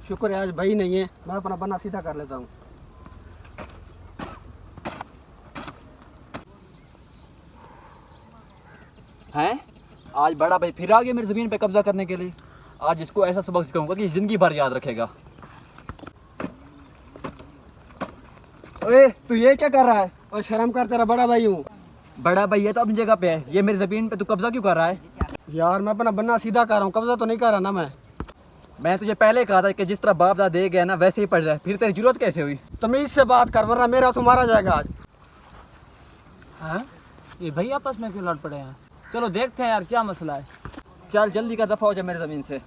शुक्र है आज भाई नहीं है, मैं अपना बन्ना सीधा कर लेता हूँ। हैं? आज बड़ा भाई फिर आ गया मेरी ज़मीन पे कब्जा करने के लिए। आज इसको ऐसा सबक सिखाऊंगा कि ज़िंदगी भर याद रखेगा। ओए तू ये क्या कर रहा है? और शर्म कर, तेरा बड़ा भाई हूँ। बड़ा भाई ये तो अपनी जगह पे है, ये मेरी ज़मीन पे तू कब्जा क्यों कर रहा है? यार मैं अपना बन्ना सीधा कर रहा हूँ, कब्जा तो नहीं कर रहा ना मैं। मैं तुझे पहले कहा था कि जिस तरह बाप दादा दे गया ना वैसे ही पड़ रहा है, फिर तेरी जरूरत कैसे हुई? तमीज से बात कर वरना मेरा तो मारा जाएगा आज। हाँ ये भाई आपस में क्यों लड़ पड़े हैं? चलो देखते हैं यार क्या मसला है। चल जल्दी का दफा हो जा मेरी ज़मीन से।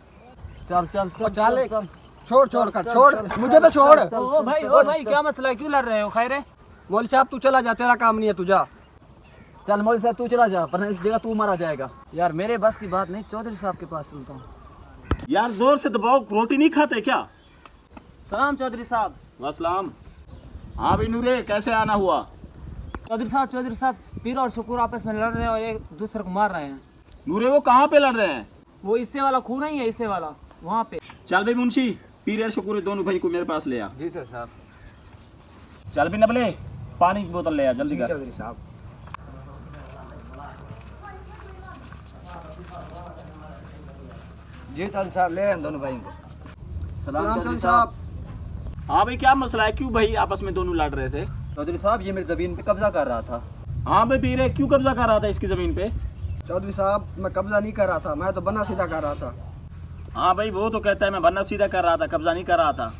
चल चल चल छोड़ छोड़ कर, छोड़ मुझे तो छोड़। ओ भाई क्या मसला है, क्यों लड़ रहे हो? खैर है? मौलवी साहब तू चला जा, तेरा काम नहीं है, तू जा। चल मौलवी साहब तू चला जा, वरना इस जगह तू मारा जाएगा। यार मेरे बस की बात नहीं, चौधरी साहब के पास चलता हूँ। यार जोर से दबाओ, रोटी नहीं खाते क्या? सलाम चौधरी साहब। वासलाम। हाँ भाई नूरे, कैसे आना हुआ? चौधरी साहब पीर और शुक्र आपस में लड़ रहे हैं और एक दूसरे को मार रहे हैं। नूरे वो कहाँ पे लड़ रहे हैं? वो इससे वाला खून नहीं है, इससे वाला वहाँ पे। चल भाई मुंशी, पीर और शुक्र दोनों भाई को मेरे पास ले आ। जी तो साहब। चल भी नबले, पानी की बोतल ले आ जल्दी कर। चौधरी साहब। जी चौधरी साहब ले आए दोनों भाई को। सलाम चौधरी साहब। हाँ भाई क्या मसला है, क्यों भाई आपस में दोनों लड़ रहे थे? चौधरी साहब ये मेरी ज़मीन पे कब्जा कर रहा था। हाँ भाई पीर, क्यों कब्जा कर रहा था इसकी जमीन पे? चौधरी साहब मैं कब्जा नहीं कर रहा था, मैं तो बन्ना सीधा कर रहा था। हाँ भाई वो तो कहता है मैं बन्ना सीधा कर रहा था, कब्जा नहीं कर रहा था।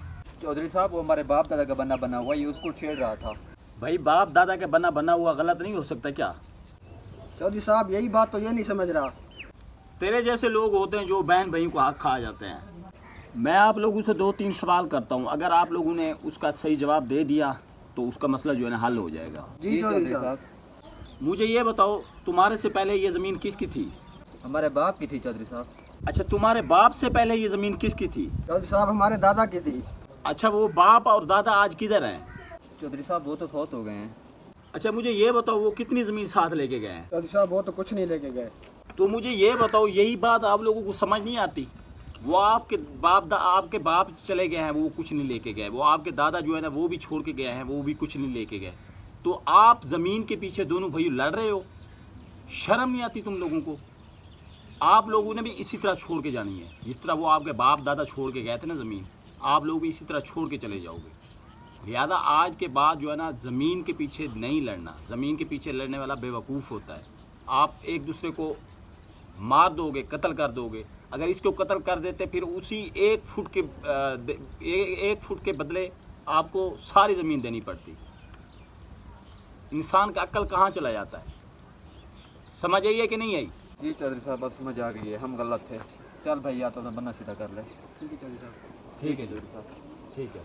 चौधरी साहब वो हमारे बाप दादा का बन्ना बना हुआ, ये उसको छेड़ रहा था। भाई बाप दादा के बन्ना बना हुआ गलत नहीं हो सकता क्या? चौधरी साहब यही बात तो ये नहीं समझ रहा। तेरे जैसे लोग होते हैं जो बहन भाई को हक खा जाते हैं। मैं आप लोगों से 2-3 सवाल करता हूँ, अगर आप लोगों ने उसका सही जवाब दे दिया तो उसका मसला जो है ना हल हो जाएगा। जी चौधरी साहब। मुझे ये बताओ, तुम्हारे से पहले ये ज़मीन किसकी थी? हमारे बाप की थी चौधरी साहब। अच्छा, तुम्हारे बाप से पहले ये ज़मीन किसकी थी? चौधरी साहब हमारे दादा की थी। अच्छा, वो बाप और दादा आज किधर हैं? चौधरी साहब वो तो फौत हो गए हैं। अच्छा मुझे ये बताओ, वो कितनी ज़मीन साथ लेके गए हैं? चौधरी साहब वो तो कुछ नहीं लेके गए। तो मुझे ये बताओ, यही बात आप लोगों को समझ नहीं आती? वो आपके बाप चले गए हैं, वो कुछ नहीं लेके गए। वो आपके दादा जो है ना वो भी छोड़ के गए हैं, वो भी कुछ नहीं लेके गए। तो आप ज़मीन के पीछे दोनों भाई लड़ रहे हो, शर्म नहीं आती तुम लोगों को? आप लोगों ने भी इसी तरह छोड़ के जानी है, जिस तरह वो आपके बाप दादा छोड़ के गए थे ना ज़मीन, आप लोग भी इसी तरह छोड़ के चले जाओगे। लिहाजा आज के बाद जो है ना ज़मीन के पीछे नहीं लड़ना। ज़मीन के पीछे लड़ने वाला बेवकूफ़ होता है। आप एक दूसरे को मार दोगे, कत्ल कर दोगे। अगर इसको कत्ल कर देते फिर उसी 1 फुट के बदले आपको सारी ज़मीन देनी पड़ती। इंसान का अक्ल कहाँ चला जाता है? समझ आई है कि नहीं आई? जी चौधरी साहब अब समझ आ गई है, हम गलत थे। चल भाई या तो अपना बन्ना सीधा कर ले। ठीक है चौधरी साहब। ठीक है चौधरी साहब। ठीक है।